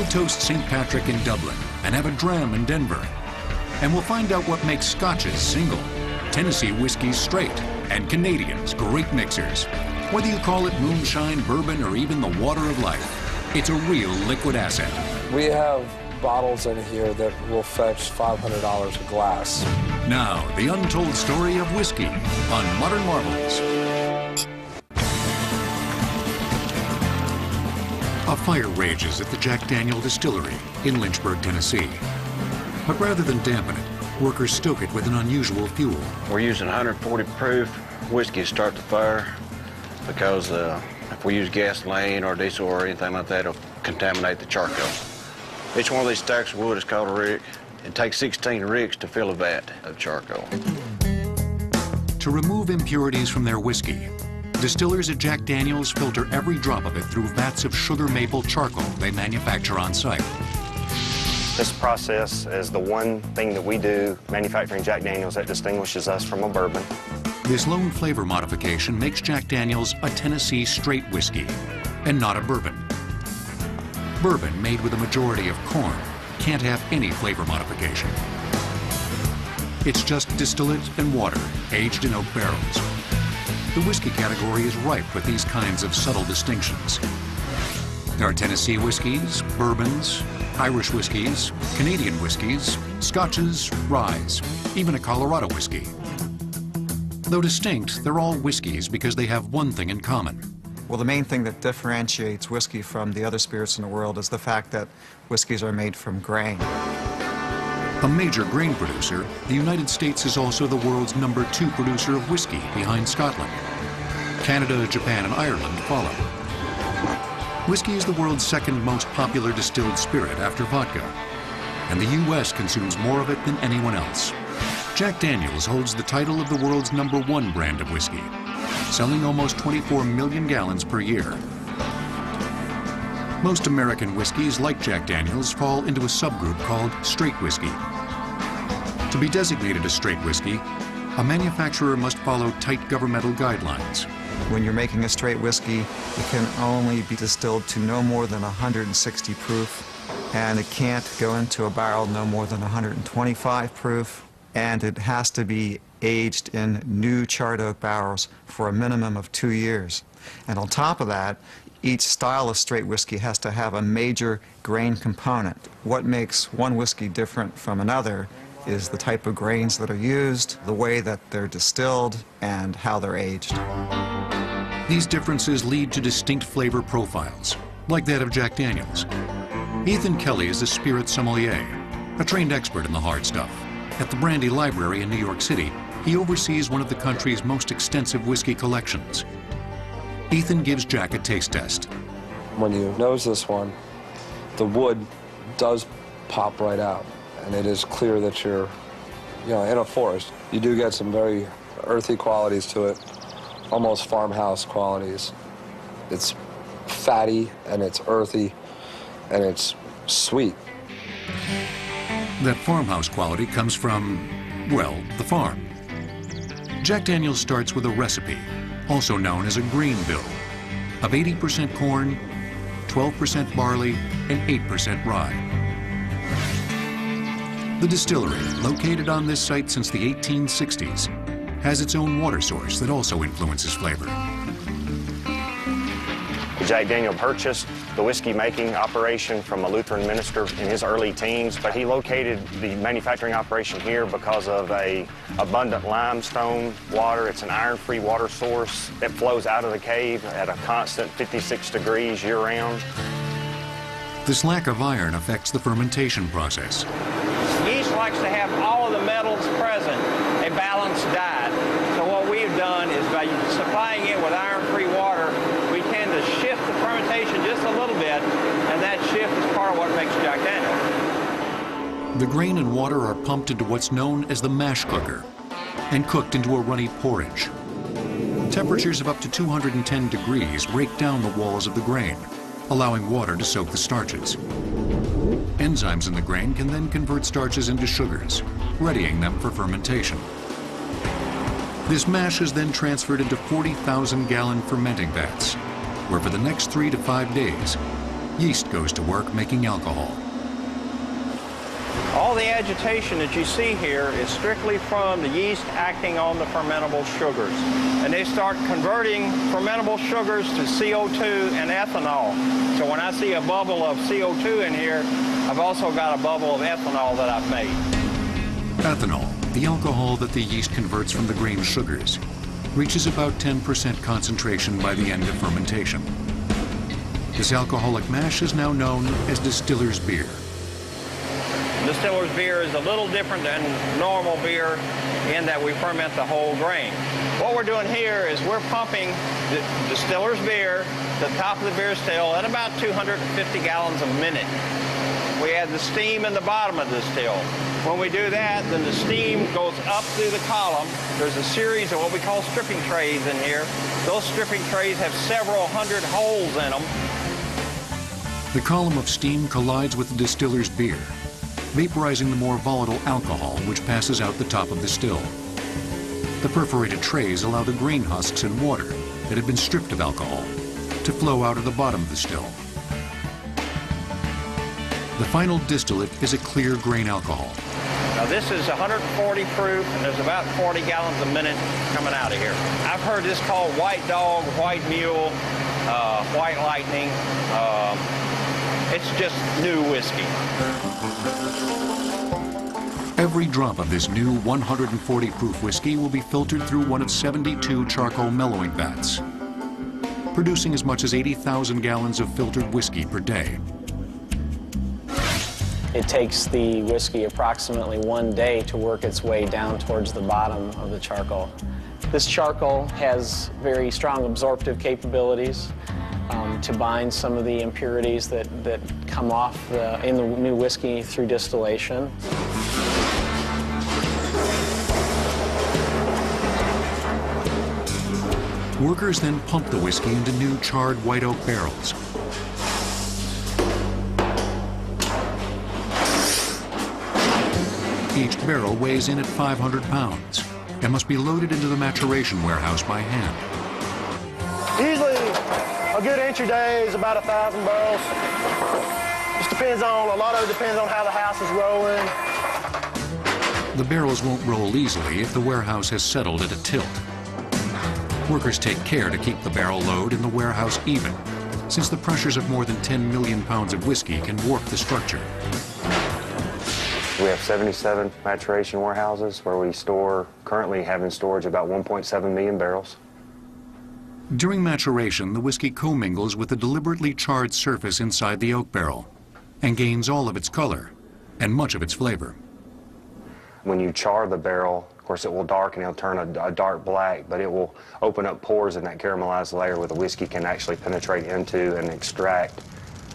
We'll toast St. Patrick in Dublin and have a dram in Denver. And we'll find out what makes Scotches single, Tennessee whiskeys straight, and Canadians great mixers. Whether you call it moonshine, bourbon, or even the water of life, it's a real liquid asset. We have bottles in here that will fetch $500 a glass. Now, the untold story of whiskey on Modern Marvels. A fire rages at the Jack Daniel Distillery in Lynchburg, Tennessee. But rather than dampen it, workers stoke it with an unusual fuel. We're using 140 proof whiskey to start the fire because if we use gasoline or diesel or anything like that, it'll contaminate the charcoal. Each one of these stacks of wood is called a rick. It takes 16 ricks to fill a vat of charcoal. To remove impurities from their whiskey, distillers at Jack Daniel's filter every drop of it through vats of sugar maple charcoal they manufacture on site. This process is the one thing that we do manufacturing Jack Daniel's that distinguishes us from a bourbon. This lone flavor modification makes Jack Daniel's a Tennessee straight whiskey and not a bourbon. Bourbon made with a majority of corn can't have any flavor modification. It's just distillate and water aged in oak barrels. The whiskey category is ripe with these kinds of subtle distinctions. There are Tennessee whiskeys, bourbons, Irish whiskeys, Canadian whiskeys, Scotches, ryes, even a Colorado whiskey. Though distinct, they're all whiskeys because they have one thing in common. Well, the main thing that differentiates whiskey from the other spirits in the world is the fact that whiskeys are made from grain. A major grain producer, the United States is also the world's #2 producer of whiskey behind Scotland. Canada, Japan, and Ireland follow. Whiskey is the world's second most popular distilled spirit after vodka, and the U.S. consumes more of it than anyone else. Jack Daniel's holds the title of the world's #1 brand of whiskey, selling almost 24 million gallons per year. Most American whiskeys, like Jack Daniel's, fall into a subgroup called straight whiskey. To be designated a straight whiskey, a manufacturer must follow tight governmental guidelines. When you're making a straight whiskey, it can only be distilled to no more than 160 proof, and it can't go into a barrel no more than 125 proof, and it has to be aged in new charred oak barrels for a minimum of 2 years. And on top of that, each style of straight whiskey has to have a major grain component. What makes one whiskey different from another is the type of grains that are used, the way that they're distilled, and how they're aged. These differences lead to distinct flavor profiles, like that of Jack Daniel's. Ethan Kelly is a spirit sommelier, a trained expert in the hard stuff. At the Brandy Library in New York City, he oversees one of the country's most extensive whiskey collections. Ethan gives Jack a taste test. When you nose this one, the wood does pop right out, and it is clear that you're, in a forest. You do get some very earthy qualities to it, almost farmhouse qualities. It's fatty, and it's earthy, and it's sweet. That farmhouse quality comes from, well, the farm. Jack Daniel's starts with a recipe, also known as a grain bill, of 80% corn, 12% barley, and 8% rye. The distillery, located on this site since the 1860s, has its own water source that also influences flavor. Jack Daniel purchased the whiskey-making operation from a Lutheran minister in his early teens, but he located the manufacturing operation here because of a abundant limestone water. It's an iron-free water source that flows out of the cave at a constant 56 degrees year-round. This lack of iron affects the fermentation process. Yeast likes to have all of the metals present, a balanced diet. So what we've done is by supplying it with iron-free water, we tend to shift the fermentation just a little bit, and that shift is part of what makes Jack Daniel. The grain and water are pumped into what's known as the mash cooker and cooked into a runny porridge. Temperatures of up to 210 degrees break down the walls of the grain, allowing water to soak the starches. Enzymes in the grain can then convert starches into sugars, readying them for fermentation. This mash is then transferred into 40,000-gallon fermenting vats, where for the next 3 to 5 days, Yeast goes to work making alcohol. All the agitation that you see here is strictly from the yeast acting on the fermentable sugars. And they start converting fermentable sugars to CO2 and ethanol. So when I see a bubble of CO2 in here, I've also got a bubble of ethanol that I've made. Ethanol, the alcohol that the yeast converts from the grain sugars, reaches about 10% concentration by the end of fermentation. This alcoholic mash is now known as distiller's beer. Distiller's beer is a little different than normal beer in that we ferment the whole grain. What we're doing here is we're pumping the distiller's beer to the top of the beer still at about 250 gallons a minute. We add the steam in the bottom of the still. When we do that, then the steam goes up through the column. There's a series of what we call stripping trays in here. Those stripping trays have several hundred holes in them. The column of steam collides with the distiller's beer, vaporizing the more volatile alcohol which passes out the top of the still. The perforated trays allow the grain husks and water that have been stripped of alcohol to flow out of the bottom of the still. The final distillate is a clear grain alcohol. Now this is 140 proof and there's about 40 gallons a minute coming out of here. I've heard this called white dog, white mule, white lightning. It's just new whiskey. Every drop of this new 140 proof whiskey will be filtered through one of 72 charcoal mellowing vats, producing as much as 80,000 gallons of filtered whiskey per day. It takes the whiskey approximately 1 day to work its way down towards the bottom of the charcoal. This charcoal has very strong absorptive capabilities to bind some of the impurities that come off in the new whiskey through distillation. Workers then pump the whiskey into new charred white oak barrels. Each barrel weighs in at 500 pounds and must be loaded into the maturation warehouse by hand. Usually, a good entry day is about 1,000 barrels. Just depends on, a lot of it depends on how the house is rolling. The barrels won't roll easily if the warehouse has settled at a tilt. Workers take care to keep the barrel load in the warehouse even, since the pressures of more than 10 million pounds of whiskey can warp the structure. We have 77 maturation warehouses where we currently have in storage about 1.7 million barrels. During maturation, the whiskey commingles with the deliberately charred surface inside the oak barrel and gains all of its color and much of its flavor. When you char the barrel, of course, it will darken, it'll turn a dark black, but it will open up pores in that caramelized layer where the whiskey can actually penetrate into and extract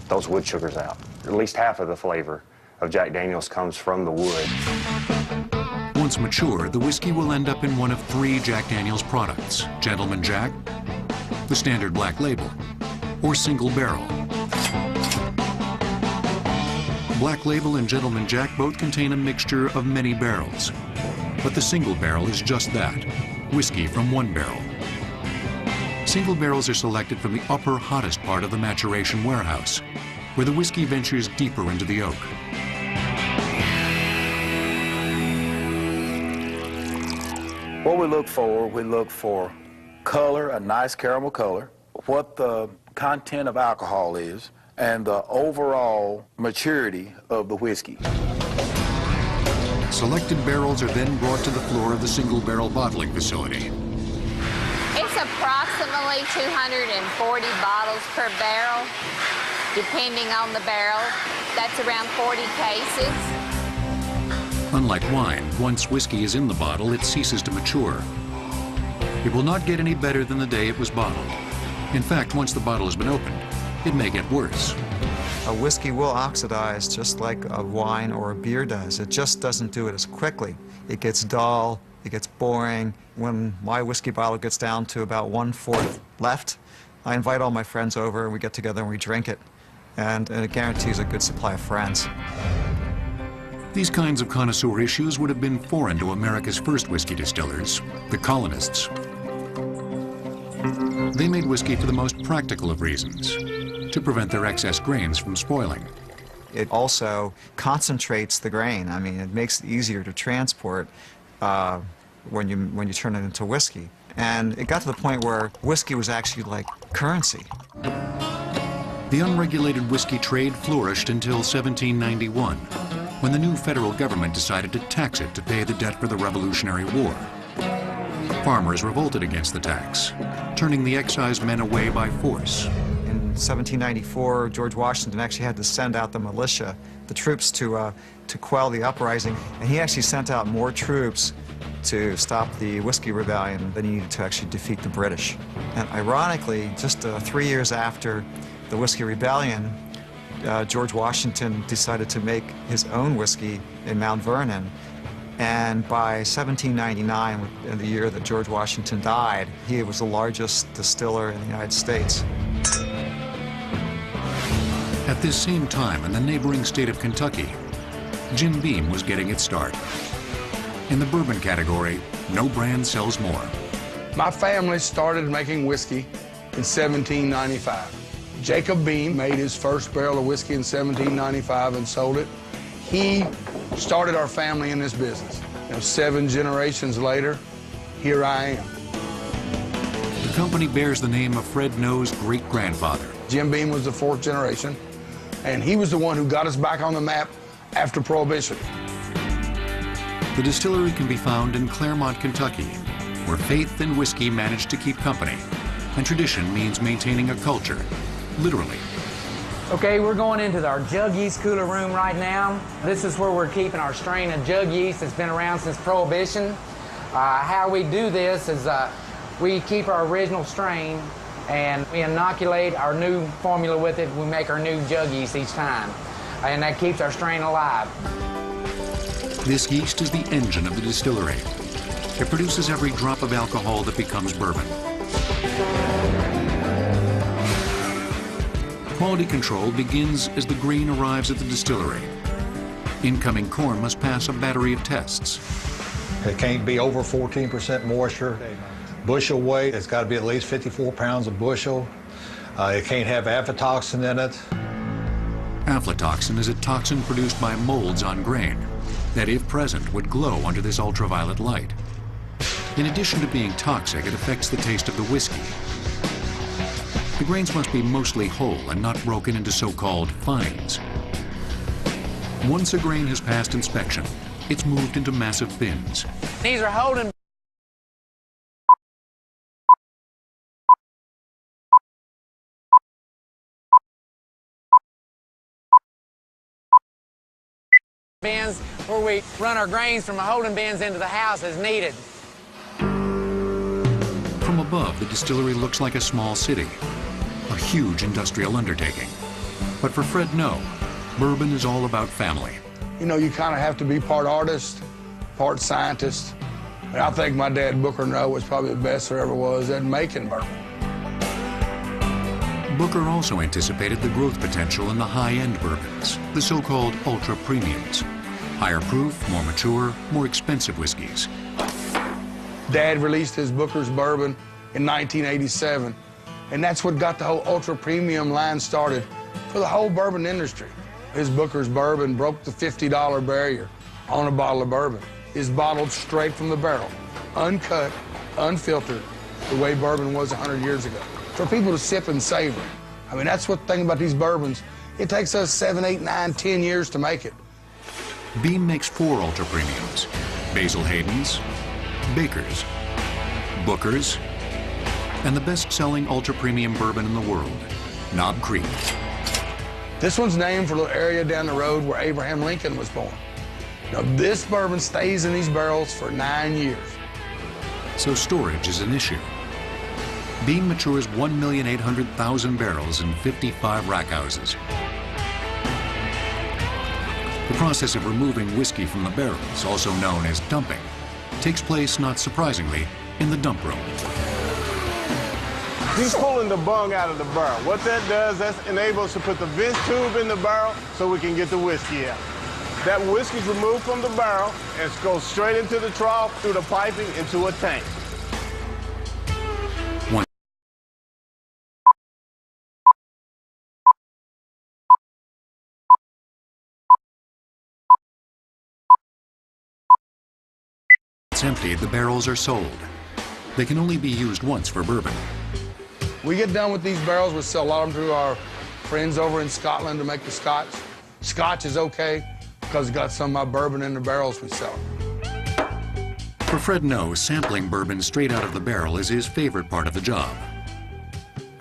those wood sugars out. At least half of the flavor of Jack Daniel's comes from the wood. Once mature, the whiskey will end up in one of 3 Jack Daniel's products: Gentleman Jack, the standard black label, or single barrel. Black Label and Gentleman Jack both contain a mixture of many barrels, but the single barrel is just that, whiskey from one barrel. Single barrels are selected from the upper, hottest part of the maturation warehouse, where the whiskey ventures deeper into the oak. What we look for color, a nice caramel color, what the content of alcohol is, and the overall maturity of the whiskey. Selected barrels are then brought to the floor of the single barrel bottling facility. It's approximately 240 bottles per barrel, depending on the barrel. That's around 40 cases. Unlike wine, once whiskey is in the bottle, it ceases to mature. It will not get any better than the day it was bottled. In fact, once the bottle has been opened, it may get worse. A whiskey will oxidize just like a wine or a beer does. It just doesn't do it as quickly. It gets dull, it gets boring. When my whiskey bottle gets down to about 1/4 left, I invite all my friends over and we get together and we drink it. And it guarantees a good supply of friends. These kinds of connoisseur issues would have been foreign to America's first whiskey distillers, the colonists. They made whiskey for the most practical of reasons, to prevent their excess grains from spoiling. It also concentrates the grain. I mean, it makes it easier to transport when you turn it into whiskey. And it got to the point where whiskey was actually like currency. The unregulated whiskey trade flourished until 1791, when the new federal government decided to tax it to pay the debt for the Revolutionary War. Farmers revolted against the tax, turning the excised men away by force. In 1794, George Washington actually had to send out the militia, the troops, to quell the uprising, and he actually sent out more troops to stop the Whiskey Rebellion than he needed to actually defeat the British. And ironically, just 3 years after the Whiskey Rebellion, George Washington decided to make his own whiskey in Mount Vernon. And by 1799, in the year that George Washington died, he was the largest distiller in the United States. At this same time, in the neighboring state of Kentucky, Jim Beam was getting its start. In the bourbon category, no brand sells more. My family started making whiskey in 1795. Jacob Beam made his first barrel of whiskey in 1795 and sold it. He started our family in this business. 7 generations later, here I am. The company bears the name of Fred Noe's great-grandfather. Jim Beam was the 4th generation, and he was the one who got us back on the map after Prohibition. The distillery can be found in Claremont, Kentucky, where faith and whiskey managed to keep company, and tradition means maintaining a culture, literally. Okay, we're going into our jug yeast cooler room right now. This is where we're keeping our strain of jug yeast that's been around since Prohibition. How we do this is we keep our original strain and we inoculate our new formula with it. We make our new jug yeast each time, and that keeps our strain alive. This yeast is the engine of the distillery. It produces every drop of alcohol that becomes bourbon. Quality control begins as the grain arrives at the distillery. Incoming corn must pass a battery of tests. It can't be over 14% moisture. Bushel weight, it's got to be at least 54 pounds a bushel. It can't have aflatoxin in it. Aflatoxin is a toxin produced by molds on grain that, if present, would glow under this ultraviolet light. In addition to being toxic, it affects the taste of the whiskey. The grains must be mostly whole and not broken into so-called fines. Once a grain has passed inspection, it's moved into massive bins. These are holding bins where we run our grains from the holding bins into the house as needed. From above, the distillery looks like a small city, a huge industrial undertaking. But for Fred Noe, bourbon is all about family. You kind of have to be part artist, part scientist. And I think my dad, Booker Noe, was probably the best there ever was at making bourbon. Booker also anticipated the growth potential in the high-end bourbons, the so-called ultra-premiums. Higher proof, more mature, more expensive whiskeys. Dad released his Booker's bourbon in 1987, and that's what got the whole ultra-premium line started for the whole bourbon industry. His Booker's bourbon broke the $50 barrier on a bottle of bourbon. It's bottled straight from the barrel, uncut, unfiltered, the way bourbon was 100 years ago, for people to sip and savor. I mean, that's what the thing about these bourbons. It takes us 7, 8, 9, 10 years to make it. Beam makes 4 ultra-premiums: Basil Hayden's, Baker's, Booker's, and the best-selling ultra-premium bourbon in the world, Knob Creek. This one's named for a little area down the road where Abraham Lincoln was born. Now, this bourbon stays in these barrels for 9 years. So storage is an issue. Beam matures 1,800,000 barrels in 55 rack houses. The process of removing whiskey from the barrels, also known as dumping, takes place, not surprisingly, in the dump room. He's pulling the bung out of the barrel. What that does, that enables us to put the vent tube in the barrel so we can get the whiskey out. That whiskey's removed from the barrel and goes straight into the trough through the piping into a tank. Once emptied, the barrels are sold. They can only be used once for bourbon. We get done with these barrels, we sell a lot of them to our friends over in Scotland to make the Scotch. Scotch is okay because it's got some of my bourbon in the barrels we sell. For Fred Noe, sampling bourbon straight out of the barrel is his favorite part of the job.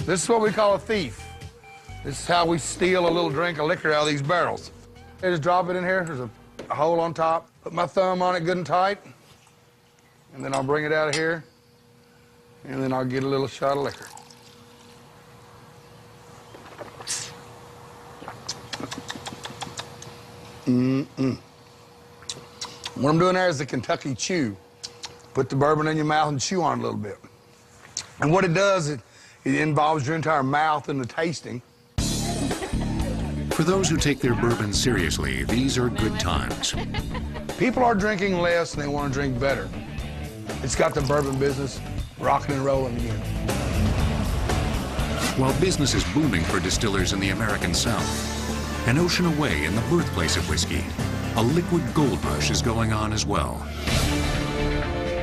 This is what we call a thief. This is how we steal a little drink of liquor out of these barrels. I just drop it in here. There's a hole on top. Put my thumb on it good and tight. And then I'll bring it out of here. And then I'll get a little shot of liquor. What I'm doing there is the Kentucky chew. Put the bourbon in your mouth and chew on it a little bit. And what it does, it involves your entire mouth in the tasting. For those who take their bourbon seriously, these are good times. People are drinking less and they want to drink better. It's got the bourbon business rocking and rolling again. While business is booming for distillers in the American South, an ocean away in the birthplace of whiskey, a liquid gold rush is going on as well.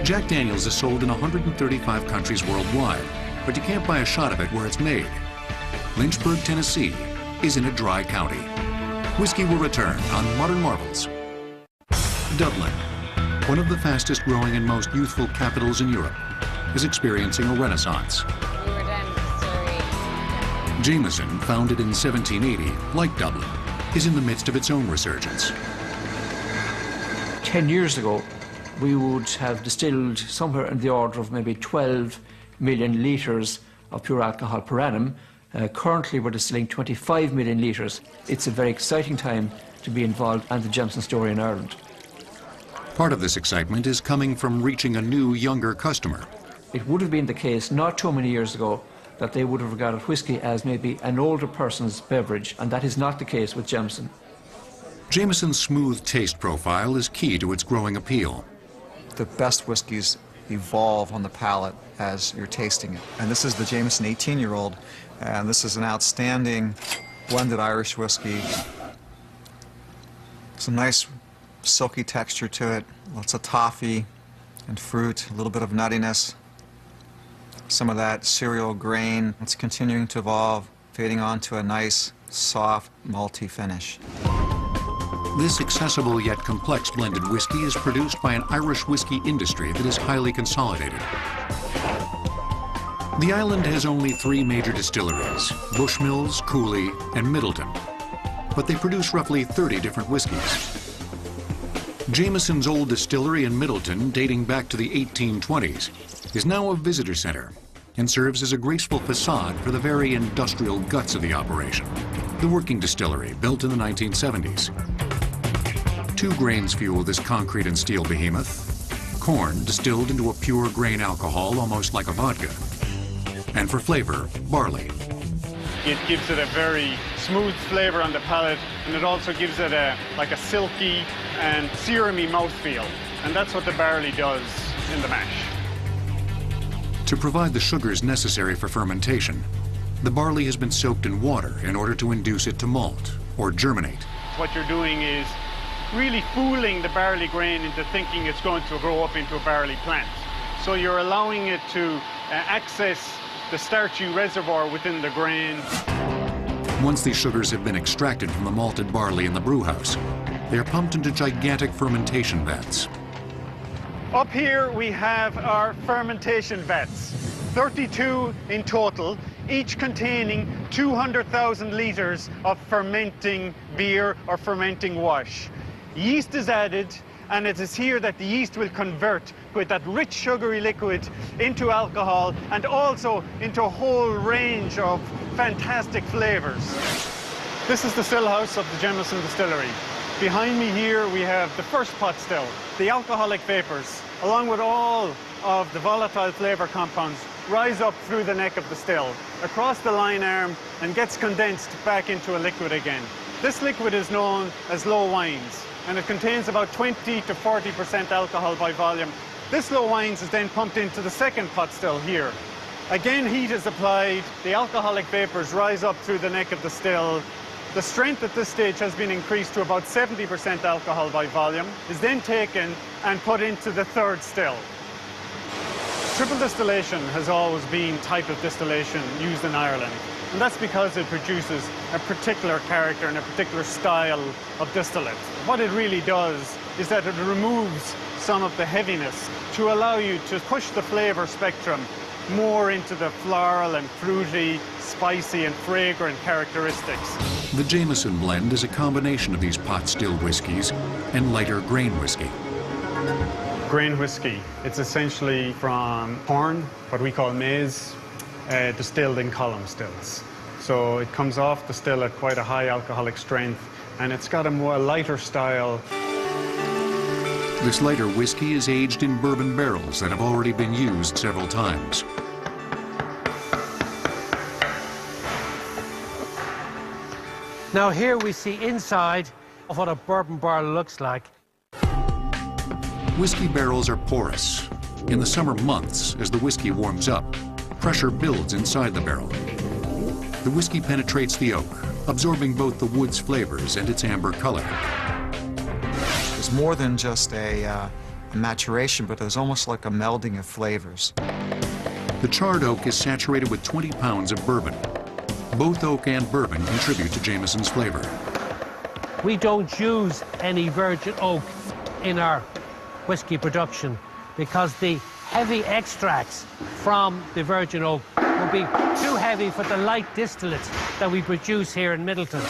Jack Daniel's is sold in 135 countries worldwide, but you can't buy a shot of it where it's made. Lynchburg, Tennessee is in a dry county. Whiskey will return on Modern Marvels. Dublin, one of the fastest growing and most youthful capitals in Europe, is experiencing a renaissance. Jameson, founded in 1780, like Dublin, is in the midst of its own resurgence. 10 years ago, we would have distilled somewhere in the order of maybe 12 million litres of pure alcohol per annum. Currently, we're distilling 25 million litres. It's a very exciting time to be involved in the Jameson story in Ireland. Part of this excitement is coming from reaching a new, younger customer. It would have been the case not too many years ago that they would have regarded whiskey as maybe an older person's beverage, and that is not the case with Jameson. Jameson's smooth taste profile is key to its growing appeal. The best whiskeys evolve on the palate as you're tasting it. And this is the Jameson 18-year-old, and this is an outstanding blended Irish whiskey. Some nice silky texture to it, lots of toffee and fruit, a little bit of nuttiness. Some of that cereal grain. It's continuing to evolve, fading onto a nice, soft, malty finish. This accessible yet complex blended whiskey is produced by an Irish whiskey industry that is highly consolidated. The island has only 3 major distilleries, Bushmills, Cooley, and Middleton, but they produce roughly 30 different whiskeys. Jameson's old distillery in Middleton, dating back to the 1820s, is now a visitor center and serves as a graceful facade for the very industrial guts of the operation, the working distillery built in the 1970s. 2 grains fuel this concrete and steel behemoth: corn distilled into a pure grain alcohol almost like a vodka, and for flavor, barley. It gives it a very smooth flavor on the palate, and it also gives it like a silky and serumy mouthfeel, and that's what the barley does in the mash. To provide the sugars necessary for fermentation, the barley has been soaked in water in order to induce it to malt or germinate. What you're doing is really fooling the barley grain into thinking it's going to grow up into a barley plant. So you're allowing it to access the starchy reservoir within the grain. Once these sugars have been extracted from the malted barley in the brewhouse, they are pumped into gigantic fermentation vats. Up here we have our fermentation vats, 32 in total, each containing 200,000 litres of fermenting beer or fermenting wash. Yeast is added, and it is here that the yeast will convert with that rich sugary liquid into alcohol and also into a whole range of fantastic flavours. This is the still house of the Jameson Distillery. Behind me here we have the first pot still. The alcoholic vapours, along with all of the volatile flavour compounds, rise up through the neck of the still, across the line arm, and gets condensed back into a liquid again. This liquid is known as low wines, and it contains about 20 to 40% alcohol by volume. This low wines is then pumped into the second pot still here. Again, heat is applied, the alcoholic vapours rise up through the neck of the still, The strength at this stage has been increased to about 70% alcohol by volume, is then taken and put into the third still. Triple distillation has always been type of distillation used in Ireland, and that's because it produces a particular character and a particular style of distillate. What it really does is that it removes some of the heaviness to allow you to push the flavor spectrum more into the floral and fruity, spicy and fragrant characteristics. The Jameson blend is a combination of these pot-stilled whiskies and lighter grain whiskey. Grain whiskey, it's essentially from corn, what we call maize, distilled in column stills. So it comes off the still at quite a high alcoholic strength, and it's got a more lighter style. This lighter whiskey is aged in bourbon barrels that have already been used several times. Now here we see inside of what a bourbon barrel looks like. Whiskey barrels are porous. In the summer months, as the whiskey warms up, pressure builds inside the barrel. The whiskey penetrates the oak, absorbing both the wood's flavors and its amber color. It's more than just a maturation, but it's almost like a melding of flavors. The charred oak is saturated with 20 pounds of bourbon. Both oak and bourbon contribute to Jameson's flavor. We don't use any virgin oak in our whiskey production because the heavy extracts from the virgin oak will be too heavy for the light distillate that we produce here in Middleton.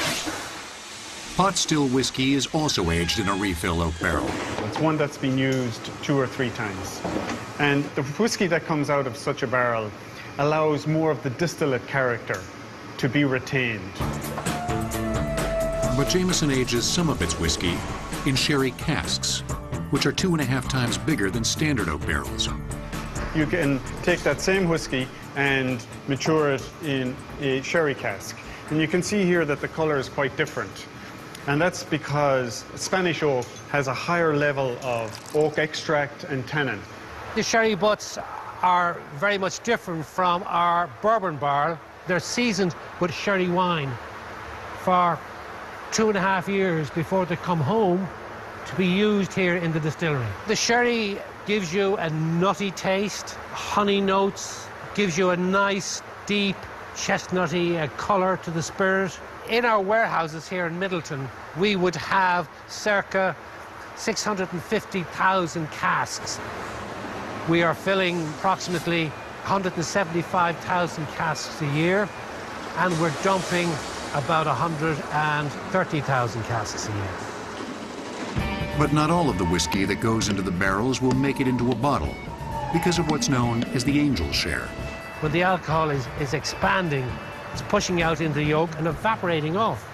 Pot still whiskey is also aged in a refill oak barrel. It's one that's been used 2 or 3 times. And the whiskey that comes out of such a barrel allows more of the distillate character to be retained. But Jameson ages some of its whiskey in sherry casks, which are 2.5 times bigger than standard oak barrels. You can take that same whiskey and mature it in a sherry cask. And you can see here that the color is quite different. And that's because Spanish oak has a higher level of oak extract and tannin. The sherry butts are very much different from our bourbon barrel. They're seasoned with sherry wine for 2.5 years before they come home to be used here in the distillery. The sherry gives you a nutty taste, honey notes, gives you a nice, deep, chestnutty colour to the spirit. In our warehouses here in Middleton, we would have circa 650,000 casks. We are filling approximately 175,000 casks a year, and we're dumping about 130,000 casks a year. But not all of the whiskey that goes into the barrels will make it into a bottle because of what's known as the angel share. When the alcohol is expanding, it's pushing out into the oak and evaporating off.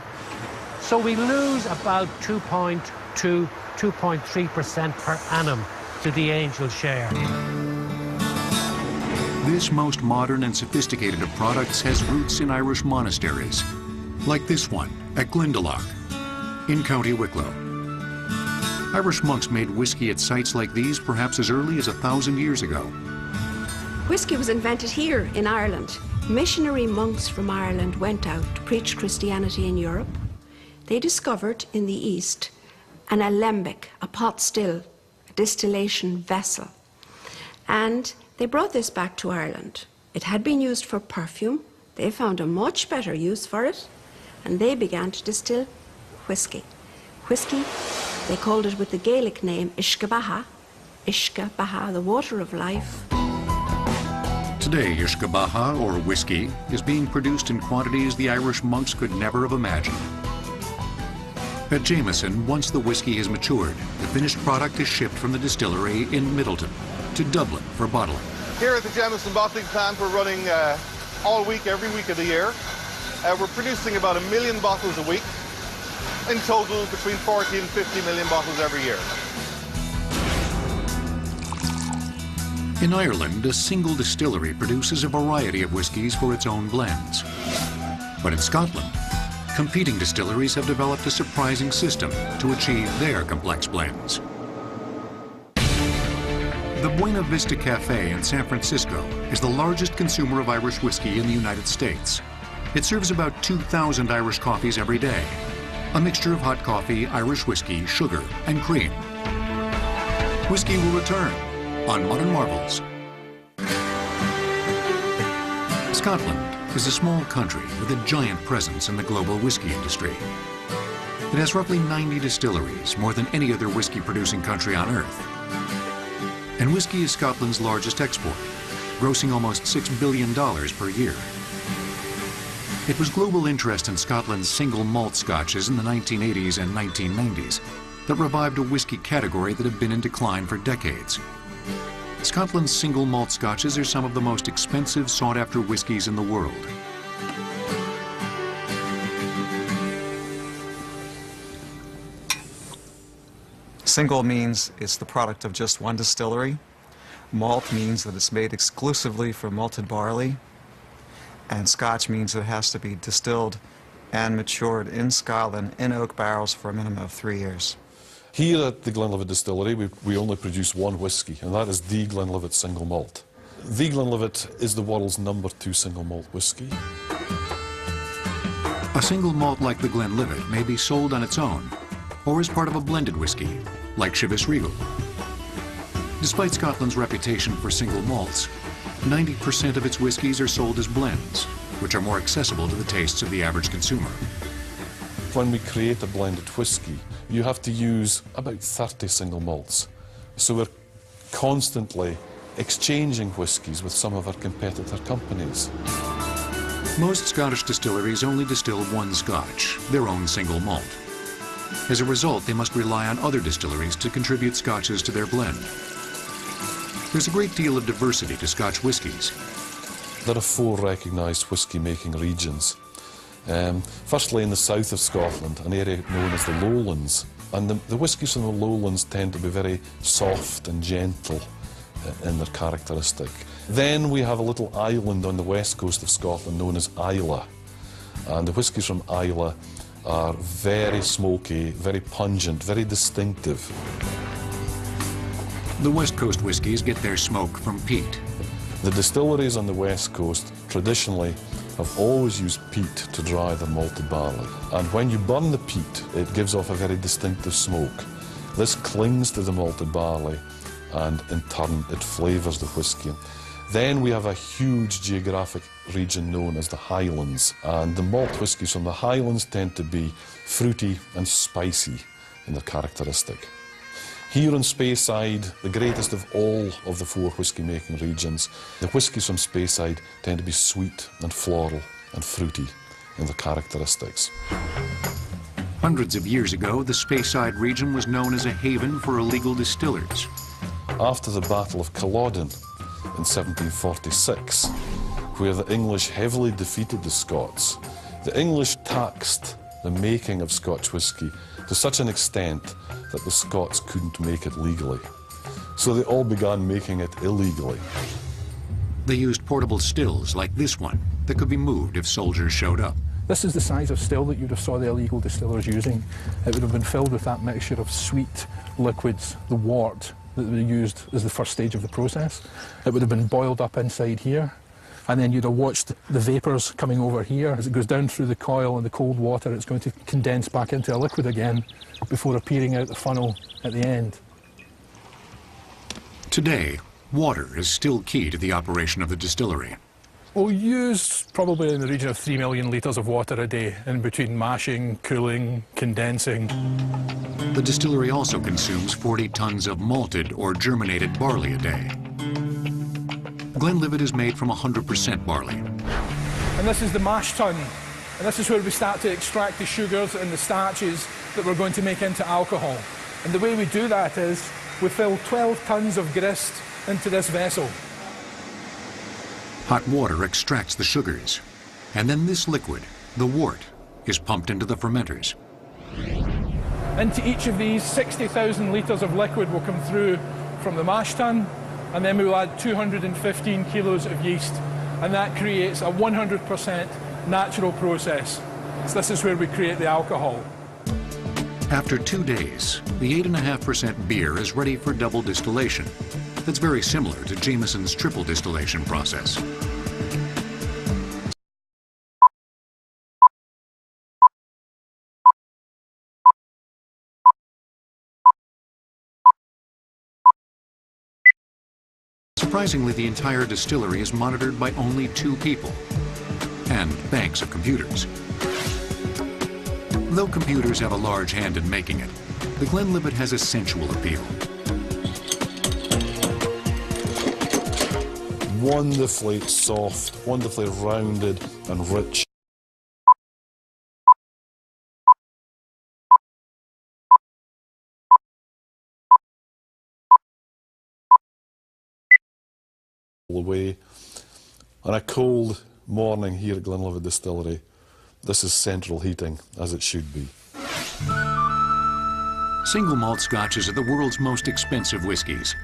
So we lose about 2.2, 2.3% per annum to the angel share. This most modern and sophisticated of products has roots in Irish monasteries, like this one at Glendalough, in County Wicklow. Irish monks made whiskey at sites like these perhaps as early as 1,000 years ago. Whiskey was invented here in Ireland. Missionary monks from Ireland went out to preach Christianity in Europe. They discovered in the East an alembic, a pot still, a distillation vessel. And they brought this back to Ireland. It had been used for perfume. They found a much better use for it, and they began to distill whiskey. Whiskey, they called it with the Gaelic name Uisce Beatha, Uisce Beatha, the water of life. Today, Uisce Beatha, or whiskey, is being produced in quantities the Irish monks could never have imagined. At Jameson, once the whiskey is matured, the finished product is shipped from the distillery in Middleton to Dublin for bottling. Here at the Jameson bottling plant, we're running all week, every week of the year. We're producing about 1 million bottles a week. In total, between 40 and 50 million bottles every year. In Ireland, a single distillery produces a variety of whiskies for its own blends. But in Scotland, competing distilleries have developed a surprising system to achieve their complex blends. The Buena Vista Cafe in San Francisco is the largest consumer of Irish whiskey in the United States. It serves about 2,000 Irish coffees every day. A mixture of hot coffee, Irish whiskey, sugar, and cream. Whisky will return on Modern Marvels. Scotland is a small country with a giant presence in the global whiskey industry. It has roughly 90 distilleries, more than any other whiskey-producing country on Earth. And whiskey is Scotland's largest export, grossing almost $6 billion per year. It was global interest in Scotland's single malt scotches in the 1980s and 1990s that revived a whiskey category that had been in decline for decades. Scotland's single malt scotches are some of the most expensive, sought-after whiskies in the world. Single means it's the product of just one distillery. Malt means that it's made exclusively from malted barley. And Scotch means it has to be distilled and matured in Scotland in oak barrels for a minimum of 3 years. Here at the Glenlivet Distillery, we only produce one whisky, and that is the Glenlivet single malt. The Glenlivet is the world's #2 single malt whisky. A single malt like the Glenlivet may be sold on its own, or as part of a blended whisky, like Chivas Regal. Despite Scotland's reputation for single malts, 90% of its whiskies are sold as blends, which are more accessible to the tastes of the average consumer. When we create a blended whisky, you have to use about 30 single malts. So we're constantly exchanging whiskies with some of our competitor companies. Most Scottish distilleries only distill one Scotch, their own single malt. As a result, they must rely on other distilleries to contribute Scotches to their blend. There's a great deal of diversity to Scotch whiskies. There are 4 recognised whisky-making regions. Firstly, in the south of Scotland, an area known as the Lowlands. And the whiskies from the Lowlands tend to be very soft and gentle in their characteristic. Then we have a little island on the west coast of Scotland known as Islay. And the whiskies from Islay are very smoky, very pungent, very distinctive. The West Coast whiskies get their smoke from peat. The distilleries on the West Coast traditionally have always used peat to dry their malted barley. And when you burn the peat, it gives off a very distinctive smoke. This clings to the malted barley, and in turn it flavours the whisky. Then we have a huge geographic region known as the Highlands, and the malt whiskies from the Highlands tend to be fruity and spicy in their characteristic. Here on Speyside, the greatest of all of the 4 whisky-making regions, the whiskies from Speyside tend to be sweet and floral and fruity in their characteristics. Hundreds of years ago, the Speyside region was known as a haven for illegal distillers. After the Battle of Culloden in 1746, where the English heavily defeated the Scots, the English taxed the making of Scotch whisky to such an extent that the Scots couldn't make it legally. So they all began making it illegally. They used portable stills like this one that could be moved if soldiers showed up. This is the size of still that you'd have saw the illegal distillers using. It would have been filled with that mixture of sweet liquids, the wort, that they used as the first stage of the process. It would have been boiled up inside here, and then you'd have watched the vapours coming over here. As it goes down through the coil and the cold water, it's going to condense back into a liquid again before appearing out the funnel at the end. Today, water is still key to the operation of the distillery. We'll use probably in the region of 3 million litres of water a day, in between mashing, cooling, condensing. The distillery also consumes 40 tons of malted or germinated barley a day. Glenlivet is made from 100% barley. And this is the mash tun, and this is where we start to extract the sugars and the starches that we're going to make into alcohol. And the way we do that is we fill 12 tons of grist into this vessel. Hot water extracts the sugars, and then this liquid, the wort, is pumped into the fermenters. Into each of these, 60,000 litres of liquid will come through from the mash tun, and then we will add 215 kilos of yeast, and that creates a 100% natural process. So this is where we create the alcohol. After 2 days, the 8.5% beer is ready for double distillation. That's very similar to Jameson's triple distillation process. Surprisingly, the entire distillery is monitored by only 2 people and banks of computers. Though computers have a large hand in making it, the Glenlivet has a sensual appeal. Wonderfully soft, wonderfully rounded and rich. Away. On a cold morning here at Glenlivet Distillery, this is central heating, as it should be. Single malt scotches are the world's most expensive whiskies.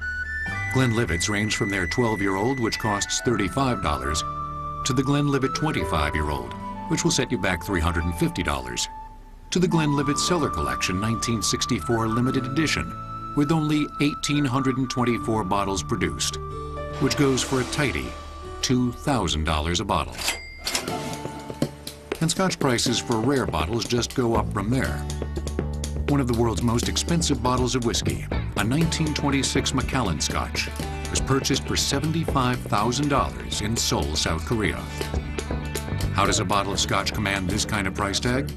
Glenlivets range from their 12-year-old, which costs $35, to the Glenlivet 25-year-old, which will set you back $350, to the Glenlivet Cellar Collection 1964 limited edition, with only 1,824 bottles produced, which goes for a tidy $2,000 a bottle. And Scotch prices for rare bottles just go up from there. One of the world's most expensive bottles of whiskey, a 1926 Macallan Scotch, was purchased for $75,000 in Seoul, South Korea. How does a bottle of Scotch command this kind of price tag?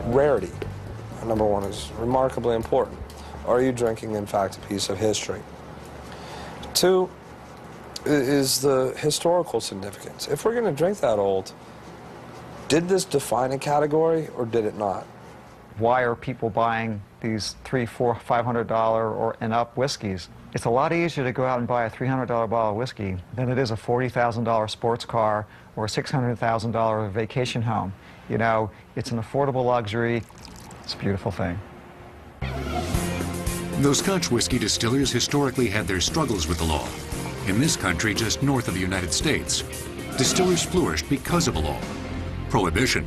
Rarity, number one, is remarkably important. Are you drinking, in fact, a piece of history? 2 is the historical significance. If we're going to drink that old, did this define a category or did it not? Why are people buying these $300, $400, $500 or and up whiskeys? It's a lot easier to go out and buy a $300 bottle of whiskey than it is a $40,000 sports car or a $600,000 vacation home. You know, it's an affordable luxury. It's a beautiful thing. Though Scotch whiskey distillers historically had their struggles with the law, in this country just north of the United States, distillers flourished because of a law: prohibition.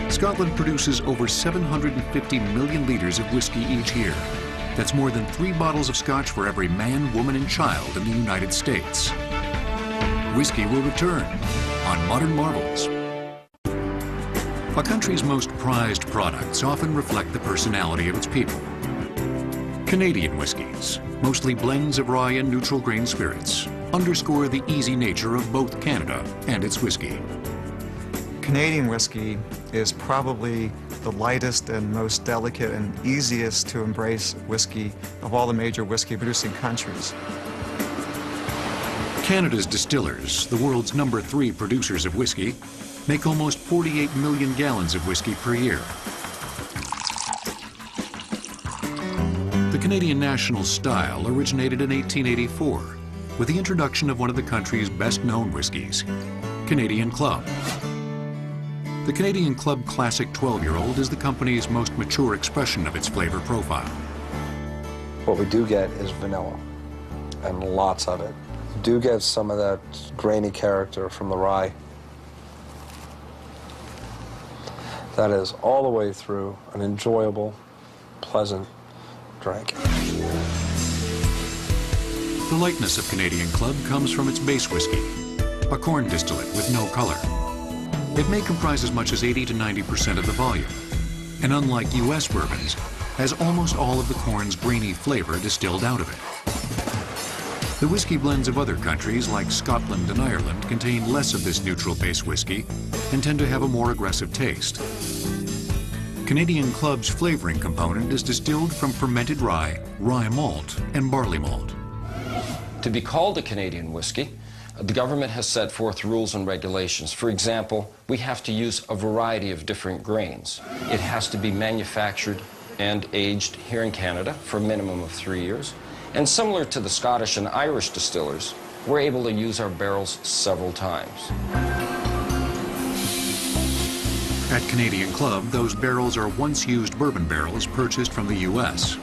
Scotland produces over 750 million liters of whiskey each year. That's more than 3 bottles of Scotch for every man, woman, and child in the United States. Whiskey will return on Modern Marvels. A country's most prized products often reflect the personality of its people. Canadian whiskies, mostly blends of rye and neutral grain spirits, underscore the easy nature of both Canada and its whiskey. Canadian whiskey is probably the lightest and most delicate and easiest to embrace whiskey of all the major whiskey producing countries. Canada's distillers, the world's number 3 producers of whiskey, make almost 48 million gallons of whiskey per year. The Canadian national style originated in 1884 with the introduction of one of the country's best-known whiskies, Canadian Club. The Canadian Club Classic 12-year-old is the company's most mature expression of its flavor profile. What we do get is vanilla, and lots of it. We do get some of that grainy character from the rye. That is all the way through an enjoyable, pleasant drink. The lightness of Canadian Club comes from its base whiskey, a corn distillate with no color. It may comprise as much as 80 to 90% of the volume, and unlike U.S. bourbons, has almost all of the corn's grainy flavor distilled out of it. The whiskey blends of other countries, like Scotland and Ireland, contain less of this neutral base whiskey and tend to have a more aggressive taste. Canadian Club's flavoring component is distilled from fermented rye, rye malt, and barley malt. To be called a Canadian whiskey, the government has set forth rules and regulations. For example, we have to use a variety of different grains. It has to be manufactured and aged here in Canada for a minimum of 3 years. And similar to the Scottish and Irish distillers, we're able to use our barrels several times. At Canadian Club, those barrels are once-used bourbon barrels purchased from the U.S.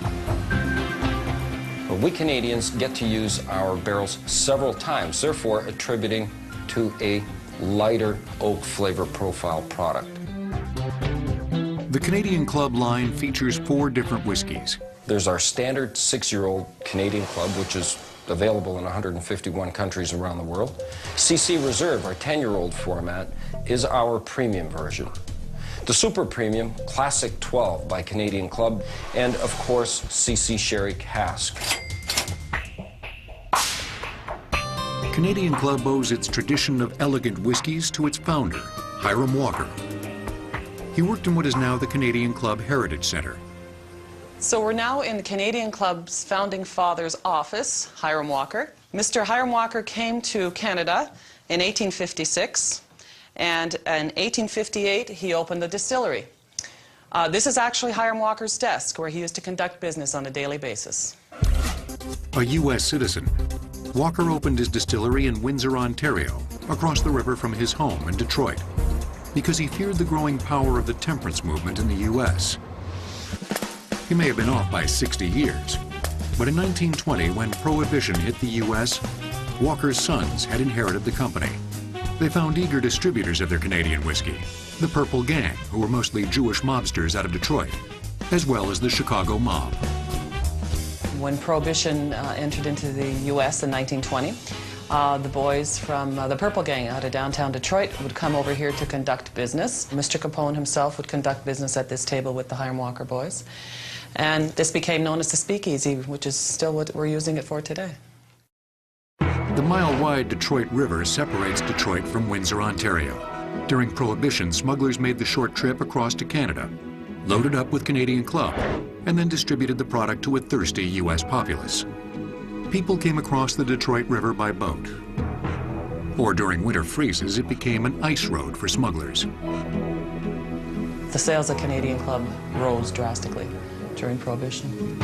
We Canadians get to use our barrels several times, therefore attributing to a lighter oak flavor profile product. The Canadian Club line features 4 different whiskeys. There's our standard 6-year-old Canadian Club, which is available in 151 countries around the world. CC Reserve, our 10-year-old format, is our premium version. The super premium Classic 12 by Canadian Club, and of course CC Sherry Cask. Canadian Club owes its tradition of elegant whiskies to its founder, Hiram Walker. He worked in what is now the Canadian Club Heritage Centre. So we're now in the Canadian Club's founding father's office, Hiram Walker. Mr. Hiram Walker came to Canada in 1856, and in 1858 he opened the distillery. This is actually Hiram Walker's desk, where he used to conduct business on a daily basis. A U.S. citizen, Walker opened his distillery in Windsor, Ontario, across the river from his home in Detroit, because he feared the growing power of the temperance movement in the U.S. He may have been off by 60 years, but in 1920, when Prohibition hit the U.S., Walker's sons had inherited the company. They found eager distributors of their Canadian whiskey, the Purple Gang, who were mostly Jewish mobsters out of Detroit, as well as the Chicago mob. When Prohibition entered into the U.S. in 1920, the boys from the Purple Gang out of downtown Detroit would come over here to conduct business. Mr. Capone himself would conduct business at this table with the Hiram Walker boys. And this became known as the Speakeasy, which is still what we're using it for today. The mile-wide Detroit River separates Detroit from Windsor, Ontario. During Prohibition, smugglers made the short trip across to Canada, loaded up with Canadian Club, and then distributed the product to a thirsty U.S. populace. People came across the Detroit River by boat. Or during winter freezes, it became an ice road for smugglers. The sales of Canadian Club rose drastically during Prohibition.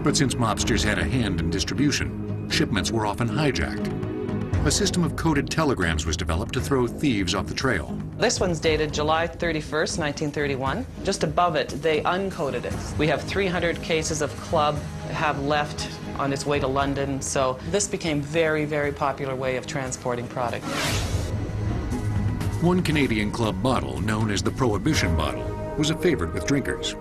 But since mobsters had a hand in distribution, shipments were often hijacked. A system of coded telegrams was developed to throw thieves off the trail. This one's dated July 31st, 1931. Just above it, they uncoded it. We have 300 cases of Club have left on its way to London, so this became very, very popular way of transporting product. One Canadian Club bottle, known as the Prohibition bottle, was a favorite with drinkers.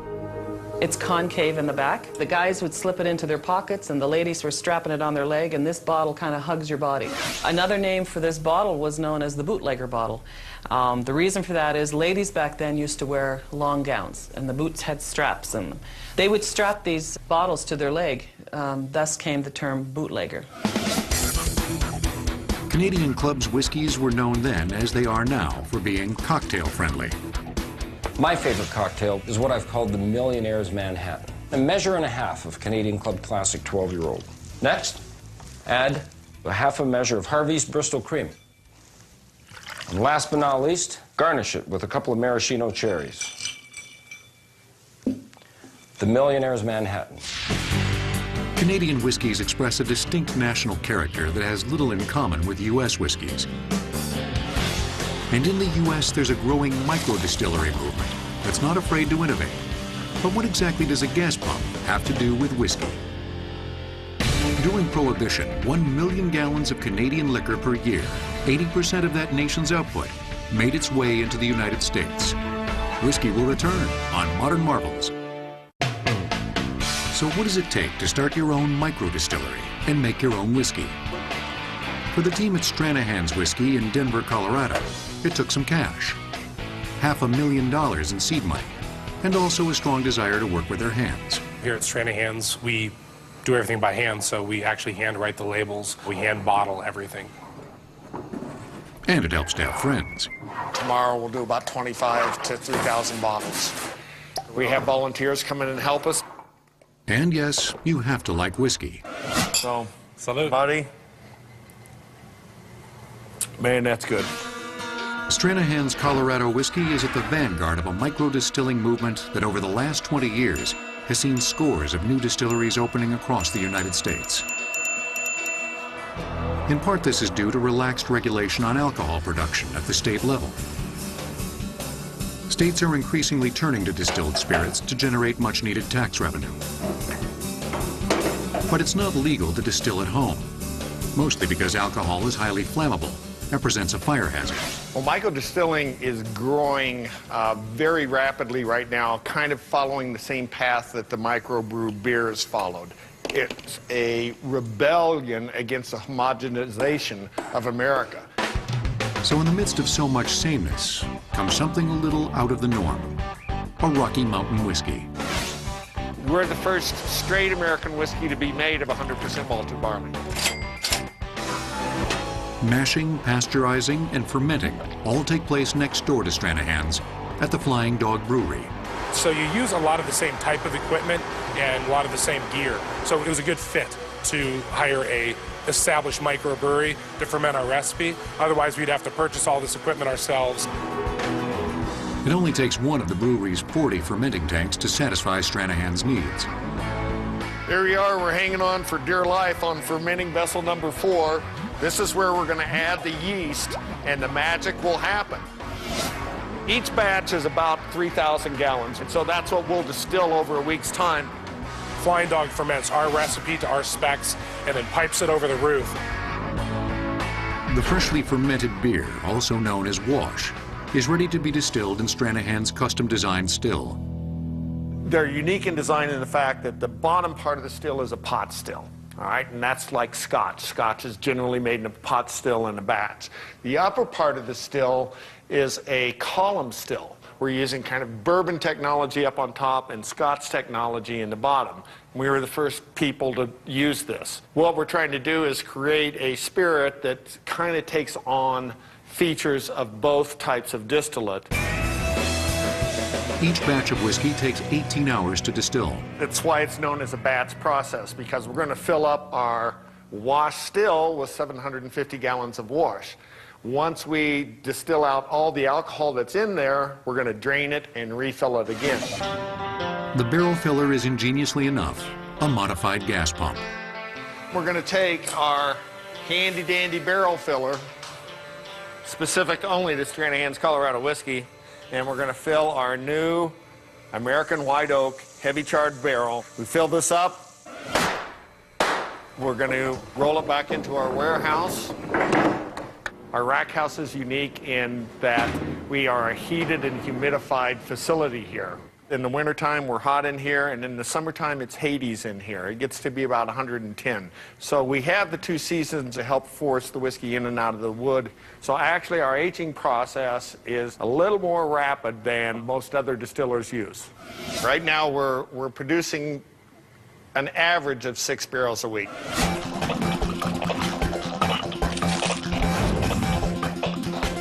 It's concave in the back. The guys would slip it into their pockets and the ladies were strapping it on their leg, and this bottle kind of hugs your body. Another name for this bottle was known as the bootlegger bottle. The reason for that is ladies back then used to wear long gowns and the boots had straps in them. They would strap these bottles to their leg, thus came the term bootlegger. Canadian Club's whiskeys were known then, as they are now, for being cocktail friendly. My favorite cocktail is what I've called the Millionaire's Manhattan. A measure and a half of Canadian Club Classic 12-year-old. Next, add a half a measure of Harvey's Bristol Cream. And last but not least, garnish it with a couple of maraschino cherries. The Millionaire's Manhattan. Canadian whiskeys express a distinct national character that has little in common with U.S. whiskeys. And in the U.S., there's a growing micro-distillery movement that's not afraid to innovate. But what exactly does a gas pump have to do with whiskey? During Prohibition, 1 million gallons of Canadian liquor per year, 80% of that nation's output, made its way into the United States. Whiskey will return on Modern Marvels. So what does it take to start your own micro-distillery and make your own whiskey? For the team at Stranahan's Whiskey in Denver, Colorado, it took some cash. $500,000 in seed money, and also a strong desire to work with their hands. Here at Stranahan's, we do everything by hand, so we actually hand write the labels, we hand bottle everything. And it helps to have friends. Tomorrow we'll do about 25 to 3,000 bottles. We have volunteers come in and help us. And yes, you have to like whiskey. So, salute, buddy. Man, that's good. Stranahan's Colorado Whiskey is at the vanguard of a micro-distilling movement that over the last 20 years has seen scores of new distilleries opening across the United States. In part, this is due to relaxed regulation on alcohol production at the state level. States are increasingly turning to distilled spirits to generate much-needed tax revenue. But it's not legal to distill at home, mostly because alcohol is highly flammable and presents a fire hazard. Well, micro-distilling is growing very rapidly right now, kind of following the same path that the microbrew beers followed. It's a rebellion against the homogenization of America. So in the midst of so much sameness comes something a little out of the norm, a Rocky Mountain whiskey. We're the first straight American whiskey to be made of 100% malted barley. Mashing, pasteurizing, and fermenting all take place next door to Stranahan's at the Flying Dog Brewery. So you use a lot of the same type of equipment and a lot of the same gear. So it was a good fit to hire a established microbrewery to ferment our recipe. Otherwise, we'd have to purchase all this equipment ourselves. It only takes one of the brewery's 40 fermenting tanks to satisfy Stranahan's needs. Here we are, we're hanging on for dear life on fermenting vessel number 4. This is where we're going to add the yeast, and the magic will happen. Each batch is about 3,000 gallons, and so that's what we'll distill over a week's time. Flying Dog ferments our recipe to our specs and then pipes it over the roof. The freshly fermented beer, also known as wash, is ready to be distilled in Stranahan's custom-designed still. They're unique in design in the fact that the bottom part of the still is a pot still, all right? And that's like Scotch. Scotch is generally made in a pot still in a batch. The upper part of the still is a column still. We're using kind of bourbon technology up on top and Scotch technology in the bottom. We were the first people to use this. What we're trying to do is create a spirit that kind of takes on features of both types of distillate. Each batch of whiskey takes 18 hours to distill. That's why it's known as a batch process, because we're going to fill up our wash still with 750 gallons of wash. Once we distill out all the alcohol that's in there, we're going to drain it and refill it again. The barrel filler is ingeniously enough, a modified gas pump. We're going to take our handy-dandy barrel filler, specific only to Stranahan's Colorado whiskey, and we're going to fill our new American white oak heavy charred barrel. We fill this up. We're going to roll it back into our warehouse. Our rack house is unique in that we are a heated and humidified facility here. In the wintertime, we're hot in here, and in the summertime, it's Hades in here. It gets to be about 110. So we have the 2 seasons to help force the whiskey in and out of the wood. So actually, our aging process is a little more rapid than most other distillers use. Right now, we're producing an average of 6 barrels a week.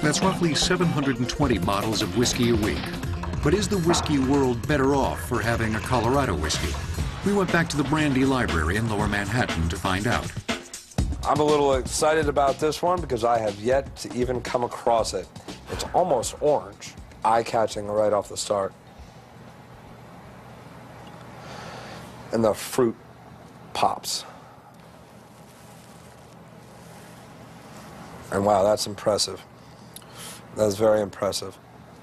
That's roughly 720 bottles of whiskey a week. But is the whiskey world better off for having a Colorado whiskey? We went back to the Brandy Library in Lower Manhattan to find out. I'm a little excited about this one because I have yet to even come across it. It's almost orange, eye-catching right off the start. And the fruit pops. And wow, that's impressive. That's very impressive.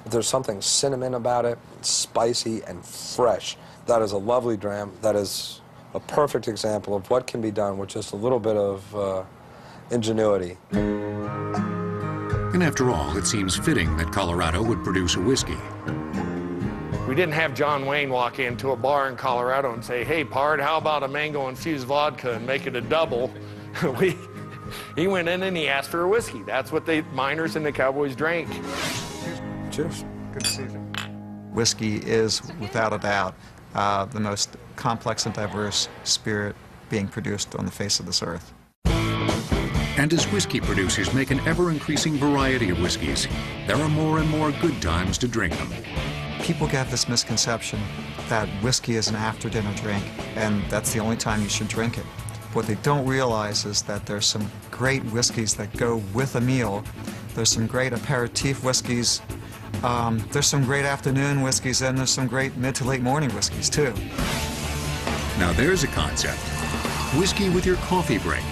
There's something cinnamon about it, spicy and fresh. That is a lovely dram. That is a perfect example of what can be done with just a little bit of ingenuity. And after all, it seems fitting that Colorado would produce a whiskey. We didn't have John Wayne walk into a bar in Colorado and say, hey, Pard, how about a mango-infused vodka and make it a double? He went in and he asked for a whiskey. That's what the miners and the cowboys drank. Cheers. Good to see you. Whiskey is, without a doubt, the most complex and diverse spirit being produced on the face of this earth. And as whiskey producers make an ever-increasing variety of whiskeys, there are more and more good times to drink them. People get this misconception that whiskey is an after-dinner drink, and that's the only time you should drink it. What they don't realize is that there's some great whiskeys that go with a meal. There's some great aperitif whiskeys. There's some great afternoon whiskeys, and there's some great mid to late morning whiskeys, too. Now there's a concept. Whiskey with your coffee break.